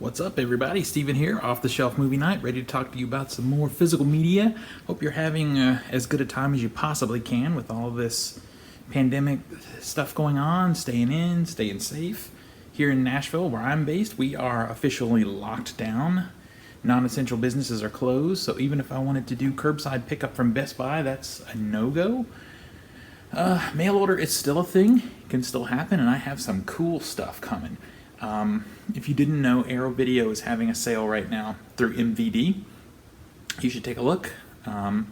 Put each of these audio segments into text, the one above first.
What's up, everybody? Steven here, Off the Shelf Movie Night, ready to talk to you about some more physical media. Hope you're having as good a time as you possibly can with all this pandemic stuff going on, staying in, staying safe. Here in Nashville, where I'm based, we are officially locked down. Non-essential businesses are closed, so even if I wanted to do curbside pickup from Best Buy, that's a no-go. Mail order is still a thing, it can still happen, and I have some cool stuff coming. If you didn't know, Arrow Video is having a sale right now through MVD. You should take a look. I'll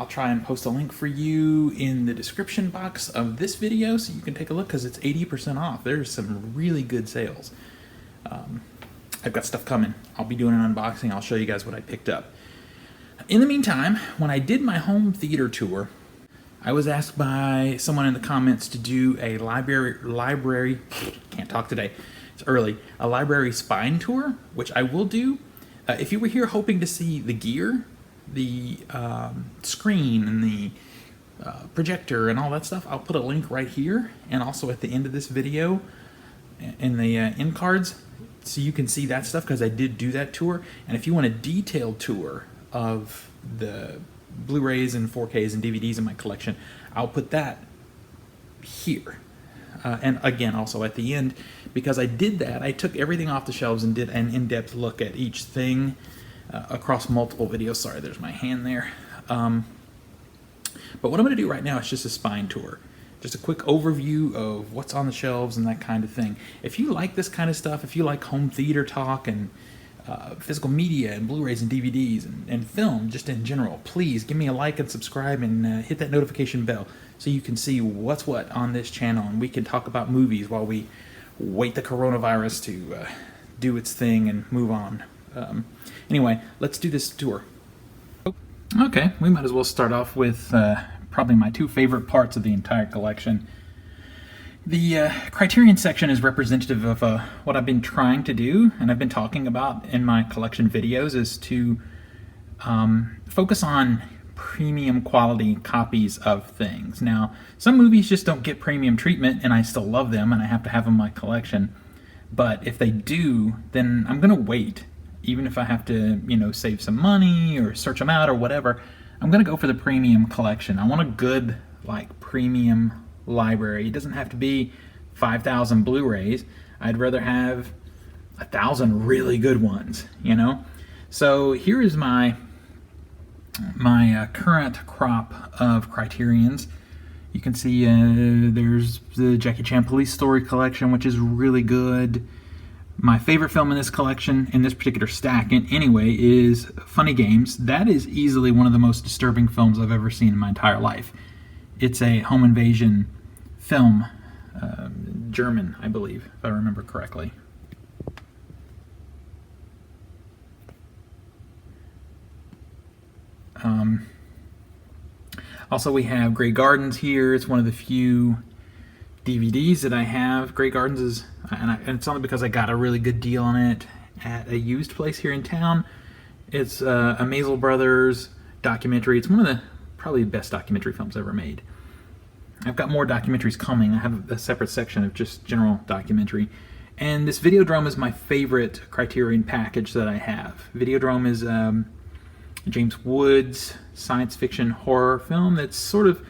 try and post a link for you in the description box of this video so you can take a look because it's 80% off. There's some really good sales. I've got stuff coming. I'll be doing an unboxing. I'll show you guys what I picked up. In the meantime, when I did my home theater tour, I was asked by someone in the comments to do a library, can't talk today, it's early, a library spine tour, which I will do. If you were here hoping to see the gear, the screen and the projector and all that stuff, I'll put a link right here and also at the end of this video in the end cards so you can see that stuff because I did do that tour. And if you want a detailed tour of the Blu-rays and 4Ks and DVDs in my collection, I'll put that here. And again, also at the end, because I did that, I took everything off the shelves and did an in-depth look at each thing across multiple videos. Sorry, there's my hand there. But what I'm going to do right now is just a spine tour. Just a quick overview of what's on the shelves and that kind of thing. If you like this kind of stuff, if you like home theater talk and physical media and Blu-rays and DVDs and film just in general, please give me a like and subscribe and hit that notification bell so you can see what's what on this channel and we can talk about movies while we wait the coronavirus to do its thing and move on. Anyway, let's do this tour. Okay, we might as well start off with probably my two favorite parts of the entire collection. The Criterion section is representative of what I've been trying to do, and I've been talking about in my collection videos, is to focus on premium quality copies of things. Now, some movies just don't get premium treatment, and I still love them, and I have to have them in my collection. But if they do, then I'm going to wait. Even if I have to, save some money or search them out or whatever, I'm going to go for the premium collection. I want a good, premium library. It doesn't have to be 5,000 Blu-rays. I'd rather have 1,000 really good ones, So here is my current crop of Criterions. You can see there's the Jackie Chan Police Story collection, which is really good. My favorite film in this collection, in this particular stack anyway, is Funny Games. That is easily one of the most disturbing films I've ever seen in my entire life. It's a home invasion film, German, I believe, if I remember correctly. Also, we have Grey Gardens here. It's one of the few DVDs that I have. Grey Gardens is, and it's only because I got a really good deal on it at a used place here in town. It's a Maisel Brothers documentary. It's one of the probably best documentary films ever made. I've got more documentaries coming. I have a separate section of just general documentary. And this Videodrome is my favorite Criterion package that I have. Videodrome is James Woods' science fiction horror film that's sort of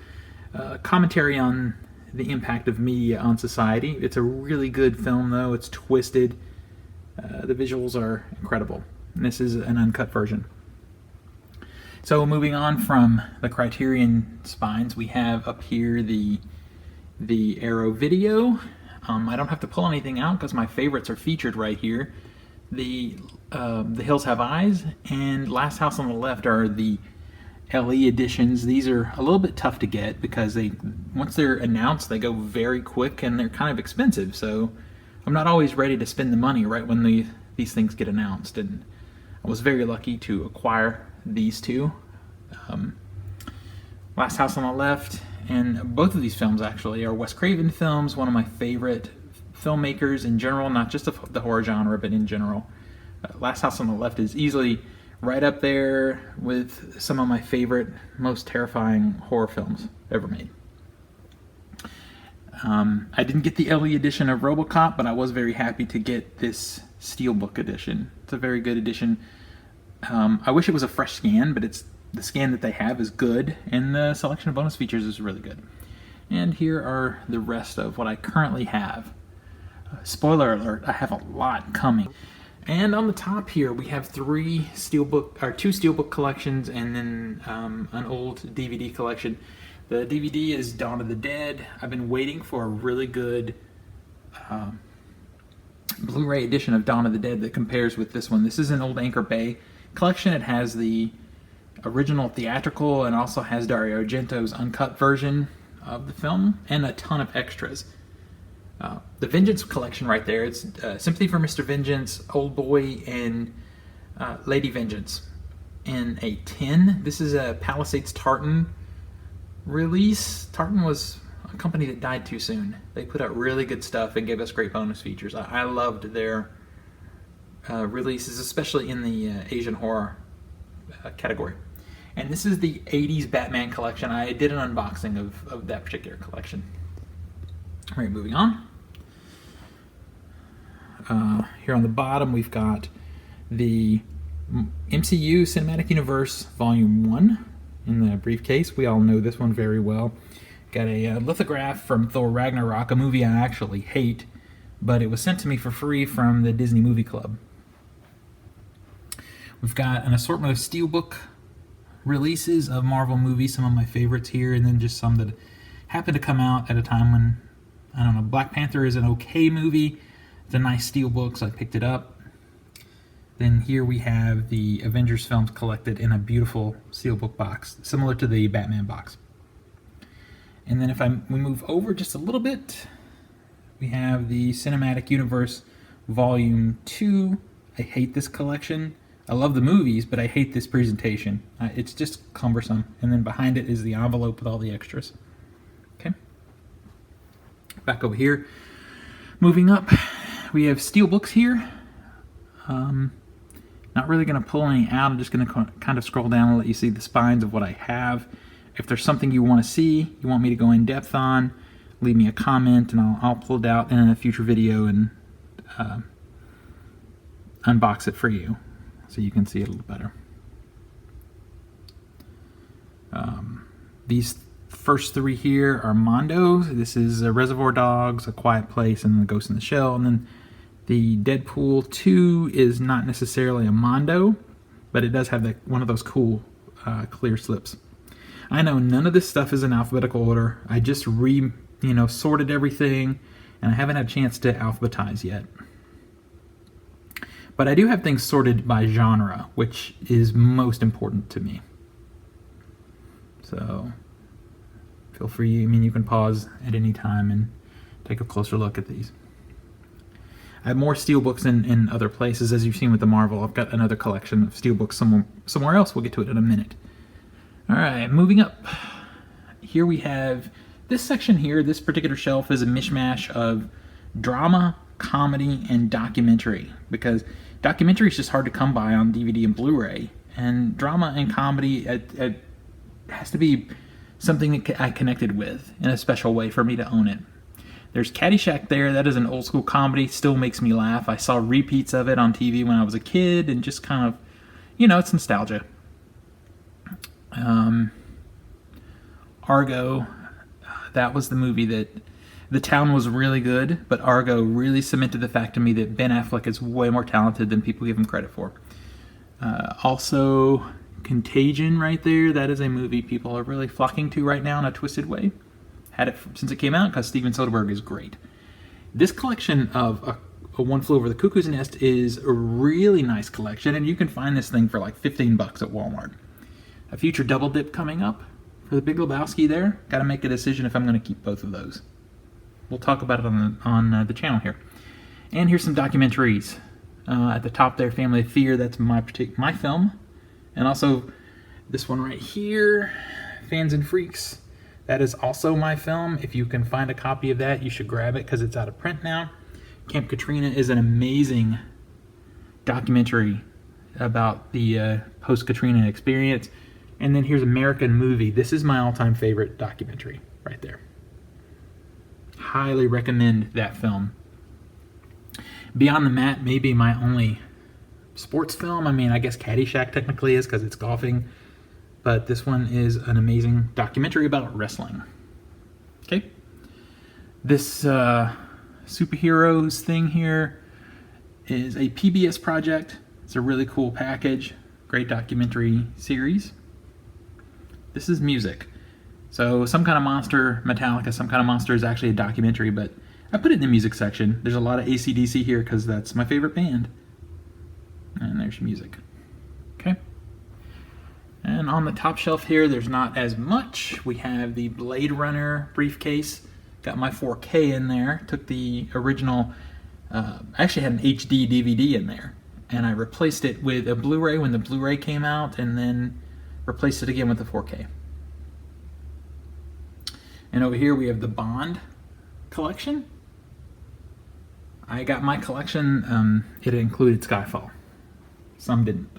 commentary on the impact of media on society. It's a really good film, though. It's twisted. The visuals are incredible. And this is an uncut version. So moving on from the Criterion spines, we have up here the Arrow Video. I don't have to pull anything out because my favorites are featured right here. The Hills Have Eyes and Last House on the Left are the LE editions. These are a little bit tough to get because once they're announced, they go very quick and they're kind of expensive. So I'm not always ready to spend the money right when these things get announced. And I was very lucky to acquire these two. Last House on the Left, and both of these films actually are Wes Craven films, one of my favorite filmmakers in general, not just of the horror genre, but in general. Last House on the Left is easily right up there with some of my favorite, most terrifying horror films ever made. I didn't get the LE edition of RoboCop, but I was very happy to get this Steelbook edition. It's a very good edition. I wish it was a fresh scan, but the scan that they have is good, and the selection of bonus features is really good. And here are the rest of what I currently have. Spoiler alert, I have a lot coming. And on the top here, we have two Steelbook collections, and then an old DVD collection. The DVD is Dawn of the Dead. I've been waiting for a really good Blu-ray edition of Dawn of the Dead that compares with this one. This is an old Anchor Bay collection. It has the original theatrical and also has Dario Argento's uncut version of the film and a ton of extras. The Vengeance collection right there, it's Sympathy for Mr. Vengeance, Old Boy, and Lady Vengeance in a tin. This is a Palisades Tartan release. Tartan was a company that died too soon. They put out really good stuff and gave us great bonus features. I loved their releases, especially in the Asian horror category. And this is the 80s Batman collection. I did an unboxing of that particular collection. All right, moving on. Here on the bottom, we've got the MCU Cinematic Universe Volume 1 in the briefcase. We all know this one very well. Got a lithograph from Thor Ragnarok, a movie I actually hate, but it was sent to me for free from the Disney Movie Club. We've got an assortment of Steelbook releases of Marvel movies, some of my favorites here, and then just some that happened to come out at a time when, I don't know, Black Panther is an okay movie. It's a nice Steelbook, so I picked it up. Then here we have the Avengers films collected in a beautiful Steelbook box, similar to the Batman box. And then if we move over just a little bit, we have the Cinematic Universe Volume 2. I hate this collection. I love the movies, but I hate this presentation. It's just cumbersome. And then behind it is the envelope with all the extras. Okay. Back over here. Moving up, we have Steelbooks here. Not really going to pull any out. I'm just going to kind of scroll down and let you see the spines of what I have. If there's something you want to see, you want me to go in depth on, leave me a comment, and I'll pull it out in a future video and unbox it for you, so you can see it a little better. These first three here are Mondos. This is Reservoir Dogs, A Quiet Place, and The Ghost in the Shell. And then the Deadpool 2 is not necessarily a Mondo, but it does have one of those cool clear slips. I know none of this stuff is in alphabetical order. I just sorted everything, and I haven't had a chance to alphabetize yet. But I do have things sorted by genre, which is most important to me. So feel free, you can pause at any time and take a closer look at these. I have more Steelbooks in other places, as you've seen with the Marvel. I've got another collection of Steelbooks somewhere else. We'll get to it in a minute. All right, moving up. Here we have this section here. This particular shelf is a mishmash of drama, comedy, and documentary, because documentary is just hard to come by on DVD and Blu-ray, and drama and comedy, it has to be something that I connected with in a special way for me to own it. There's Caddyshack there. That is an old school comedy, still makes me laugh. I saw repeats of it on TV when I was a kid, and just kind of, it's nostalgia. Argo, that was the movie that The Town was really good, but Argo really cemented the fact to me that Ben Affleck is way more talented than people give him credit for. Also, Contagion right there. That is a movie people are really flocking to right now in a twisted way. Had it since it came out because Steven Soderbergh is great. This collection of a One Flew Over the Cuckoo's Nest is a really nice collection, and you can find this thing for like $15 at Walmart. A future double dip coming up for The Big Lebowski there. Got to make a decision if I'm going to keep both of those. We'll talk about it on the channel here. And here's some documentaries. At the top there, Family of Fear, that's my film. And also this one right here, Fans and Freaks. That is also my film. If you can find a copy of that, you should grab it because it's out of print now. Camp Katrina is an amazing documentary about the post-Katrina experience. And then here's American Movie. This is my all-time favorite documentary right there. highly recommend that film. Beyond the Mat may be my only sports film. I mean, I guess Caddyshack technically is because it's golfing, but this one is an amazing documentary about wrestling. Okay, this superheroes thing here is a PBS project. It's a really cool package, great documentary series. This is music. So Some Kind of Monster, Metallica, Some Kind of Monster is actually a documentary, but I put it in the music section. There's a lot of AC/DC here because that's my favorite band. And there's music. Okay. And on the top shelf here, there's not as much. We have the Blade Runner briefcase. Got my 4K in there. Took the original, I actually had an HD DVD in there. And I replaced it with a Blu-ray when the Blu-ray came out, and then replaced it again with the 4K. And over here we have the Bond collection. I got my collection, it included Skyfall. Some didn't.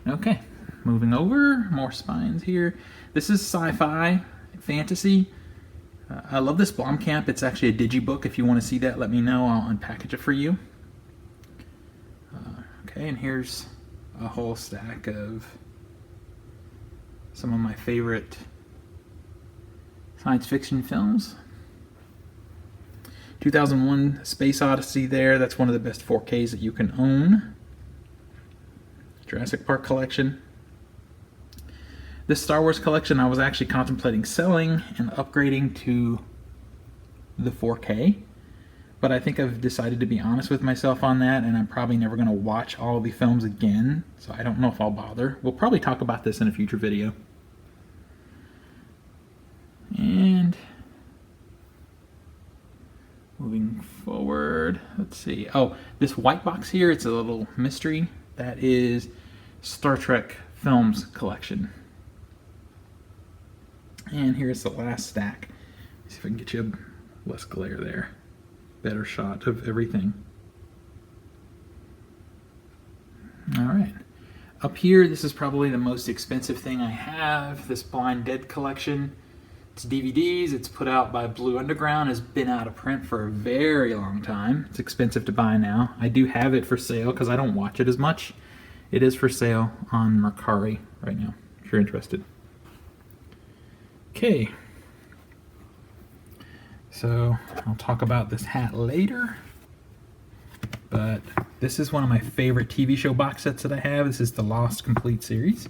Okay, moving over, more spines here. This is sci-fi, fantasy. I love this Blomkamp. It's actually a digibook. If you want to see that, let me know. I'll unpackage it for you. Okay, and here's a whole stack of some of my favorite science fiction films. 2001 Space Odyssey there. That's one of the best 4Ks that you can own. Jurassic Park collection. This Star Wars collection I was actually contemplating selling and upgrading to the 4K, but I think I've decided to be honest with myself on that, and I'm probably never going to watch all the films again, so I don't know if I'll bother. We'll probably talk about this in a future video. And moving forward, let's see. Oh, this white box here, it's a little mystery. That is Star Trek Films collection. And here's the last stack. Let's see if I can get you a less glare there. Better shot of everything. All right. Up here, this is probably the most expensive thing I have. This Blind Dead collection. It's DVDs. It's put out by Blue Underground. Has been out of print for a very long time. It's expensive to buy now. I do have it for sale because I don't watch it as much. It is for sale on Mercari right now, if you're interested. Okay. So I'll talk about this hat later. But this is one of my favorite TV show box sets that I have. This is the Lost Complete series.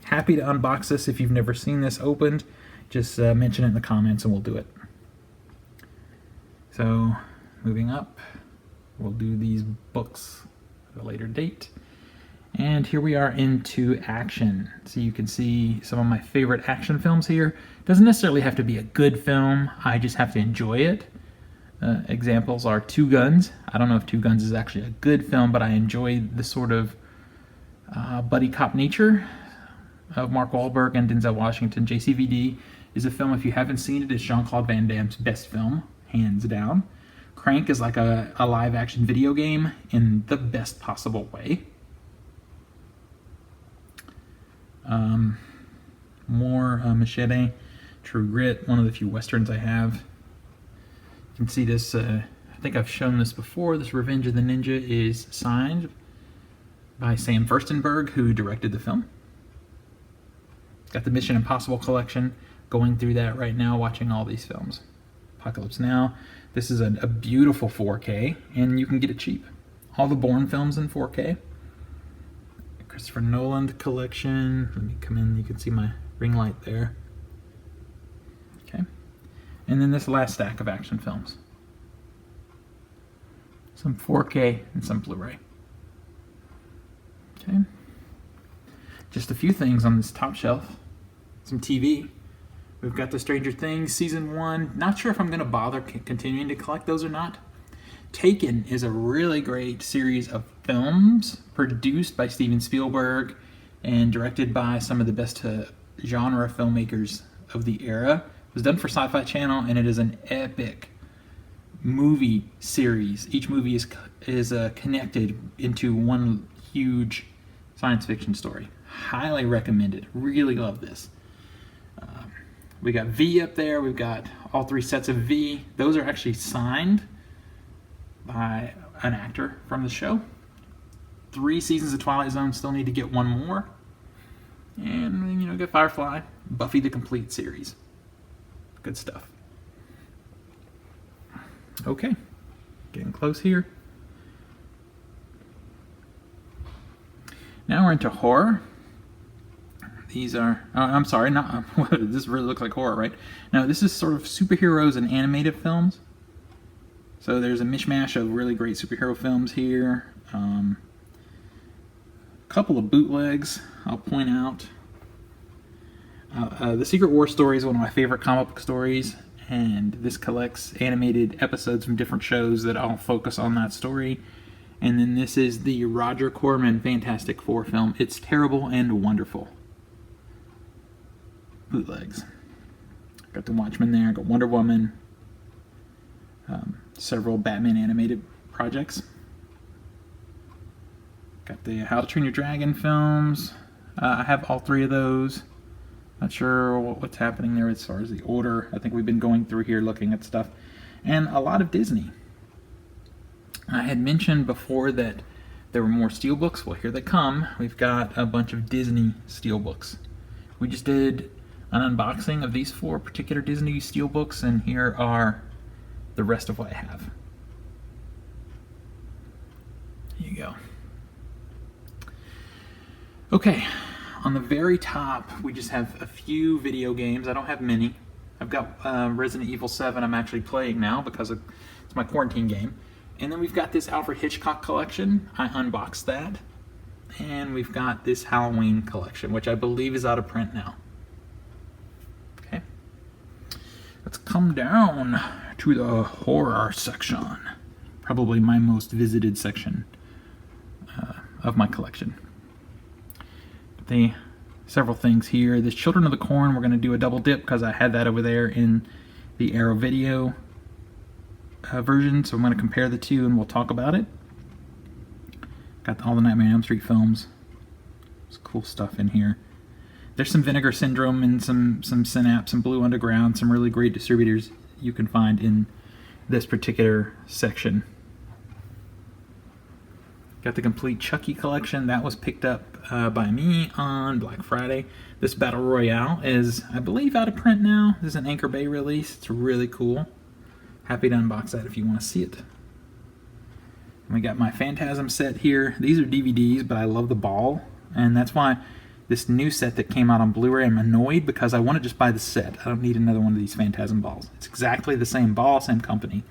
Happy to unbox this. If you've never seen this opened, just mention it in the comments and we'll do it. So moving up, we'll do these books at a later date. And here we are into action. So you can see some of my favorite action films here. Doesn't necessarily have to be a good film. I just have to enjoy it. Examples are Two Guns. I don't know if Two Guns is actually a good film, but I enjoy the sort of buddy cop nature of Mark Wahlberg and Denzel Washington. JCVD is a film, if you haven't seen it, it's Jean-Claude Van Damme's best film, hands down. Crank is like a live action video game in the best possible way. More Machete, True Grit, one of the few westerns I have. You can see this, I think I've shown this before. This Revenge of the Ninja is signed by Sam Furstenberg, who directed the film. Got the Mission Impossible collection, going through that right now, watching all these films. Apocalypse Now. This is a beautiful 4K, and you can get it cheap. All the Bourne films in 4K. Christopher Nolan collection. Let me come in, you can see my ring light there. Okay. And then this last stack of action films. Some 4K and some Blu-ray. Okay. Just a few things on this top shelf. Some TV. We've got the Stranger Things Season 1. Not sure if I'm going to bother continuing to collect those or not. Taken is a really great series of films produced by Steven Spielberg and directed by some of the best genre filmmakers of the era. It was done for Sci-Fi Channel, and it is an epic movie series. Each movie is connected into one huge science fiction story. Highly recommended. Really love this. We got V up there. We've got all 3 sets of V. Those are actually signed by an actor from the show. 3 seasons of Twilight Zone, still need to get 1 more. And, you know, get Firefly, Buffy the Complete series. Good stuff. Okay, getting close here. Now we're into horror. These are, I'm sorry, not, this really looks like horror, right? No, this is sort of superheroes and animated films. So there's a mishmash of really great superhero films here. A couple of bootlegs, I'll point out. The Secret War story is one of my favorite comic book stories, and this collects animated episodes from different shows that all focus on that story. And then this is the Roger Corman Fantastic Four film, It's Terrible and Wonderful. Bootlegs. Got the Watchmen there, got Wonder Woman, several Batman animated projects. Got the How to Train Your Dragon films. I have all 3 of those. Not sure what's happening there as far as the order. I think we've been going through here looking at stuff. And a lot of Disney. I had mentioned before that there were more steelbooks. Well, here they come. We've got a bunch of Disney steelbooks. We just did an unboxing of these 4 particular Disney steelbooks, and here are the rest of what I have. Here you go. Okay, on the very top, we just have a few video games. I don't have many. I've got Resident Evil 7 I'm actually playing now because it's my quarantine game. And then we've got this Alfred Hitchcock collection. I unboxed that. And we've got this Halloween collection, which I believe is out of print now. Okay. Let's come down to the horror section. Probably my most visited section of my collection. Several things here. This Children of the Corn, we're going to do a double dip because I had that over there in the Arrow Video version, so I'm going to compare the 2 and we'll talk about it. Got all the Nightmare on Elm Street films. There's cool stuff in here. There's some Vinegar Syndrome and some Synapse and Blue Underground, some really great distributors you can find in this particular section. Got the complete Chucky collection. That was picked up by me on Black Friday. This Battle Royale is, I believe, out of print now. This is an Anchor Bay release. It's really cool. Happy to unbox that if you want to see it. And we got my Phantasm set here. These are DVDs, but I love the ball. And that's why this new set that came out on Blu-ray, I'm annoyed because I want to just buy the set. I don't need another one of these Phantasm balls. It's exactly the same ball, same company.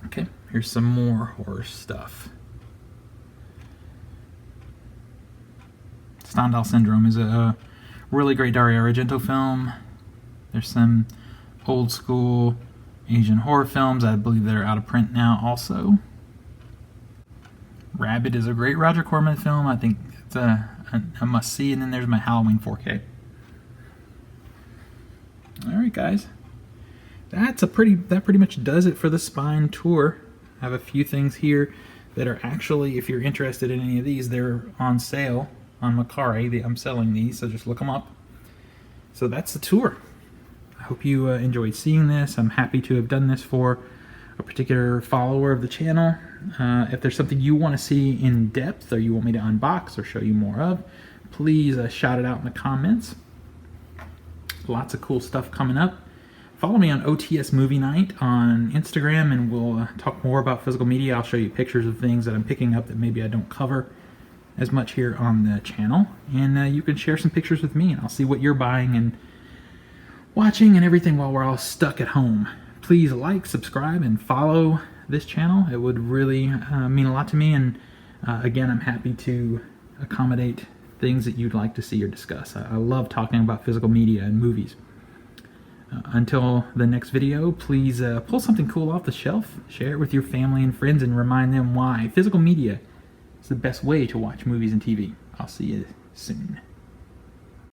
Okay, here's some more horror stuff. Stendhal Syndrome is a really great Dario Argento film. There's some old school Asian horror films. I believe they're out of print now also. Rabid is a great Roger Corman film. I think it's a must-see. And then there's my Halloween 4K. Alright guys. That pretty much does it for the Spine tour. I have a few things here that are actually, if you're interested in any of these, they're on sale on Mercari. I'm selling these, so just look them up. So that's the tour. I hope you enjoyed seeing this. I'm happy to have done this for a particular follower of the channel. If there's something you want to see in depth or you want me to unbox or show you more of, please shout it out in the comments. Lots of cool stuff coming up. Follow me on otsmovienight on Instagram, and we'll talk more about physical media. I'll show you pictures of things that I'm picking up that maybe I don't cover as much here on the channel. And you can share some pictures with me, and I'll see what you're buying and watching and everything while we're all stuck at home. Please like, subscribe, and follow this channel. It would really mean a lot to me, and again, I'm happy to accommodate things that you'd like to see or discuss. I love talking about physical media and movies. Until the next video, please pull something cool off the shelf, share it with your family and friends, and remind them why physical media is the best way to watch movies and TV. I'll see you soon.